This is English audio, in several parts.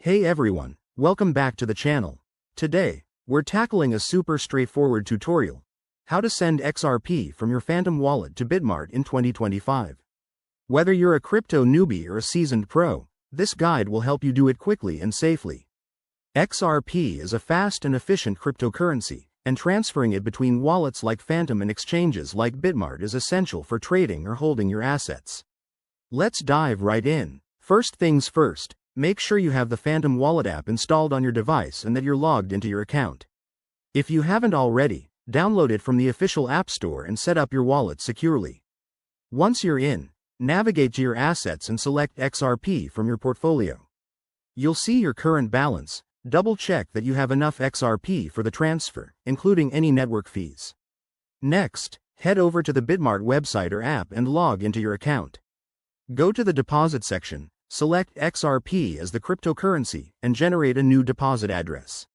Hey everyone, welcome back to the channel. Today, we're tackling a super straightforward tutorial: how to send XRP from your Phantom wallet to Bitmart in 2025. Whether you're a crypto newbie or a seasoned pro, this guide will help you do it quickly and safely. XRP is a fast and efficient cryptocurrency, and transferring it between wallets like Phantom and exchanges like Bitmart is essential for trading or holding your assets. Let's dive right in. First things first, make sure you have the Phantom Wallet app installed on your device and that you're logged into your account. If you haven't already, download it from the official App Store and set up your wallet securely. Once you're in, navigate to your assets and select XRP from your portfolio. You'll see your current balance. Double-check that you have enough XRP for the transfer, including any network fees. Next, head over to the Bitmart website or app and log into your account. Go to the deposit section, select XRP as the cryptocurrency, and generate a new deposit address.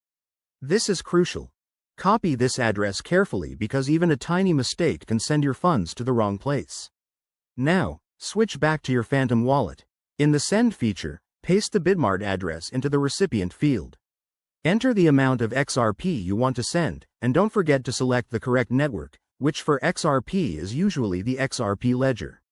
This is crucial. Copy this address carefully because even a tiny mistake can send your funds to the wrong place. Now, switch back to your Phantom wallet. In the Send feature, paste the Bitmart address into the recipient field. Enter the amount of XRP you want to send, and don't forget to select the correct network, which for XRP is usually the XRP ledger.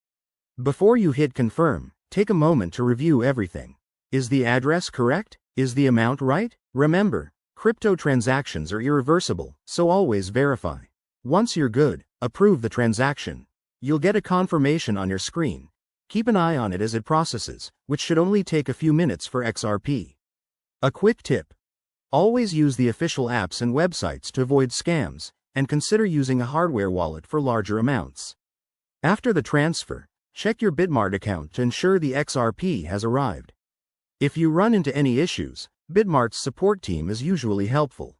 Before you hit confirm, take a moment to review everything. Is the address correct? Is the amount right? Remember, crypto transactions are irreversible, so always verify. Once you're good, approve the transaction. You'll get a confirmation on your screen. Keep an eye on it as it processes, which should only take a few minutes for XRP. A quick tip: always use the official apps and websites to avoid scams, and consider using a hardware wallet for larger amounts. After the transfer, check your Bitmart account to ensure the XRP has arrived. If you run into any issues, Bitmart's support team is usually helpful.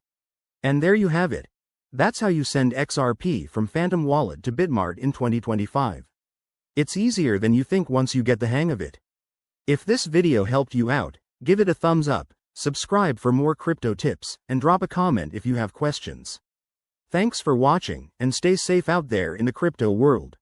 And there you have it. That's how you send XRP from Phantom Wallet to Bitmart in 2025. It's easier than you think once you get the hang of it. If this video helped you out, give it a thumbs up, subscribe for more crypto tips, and drop a comment if you have questions. Thanks for watching, and stay safe out there in the crypto world.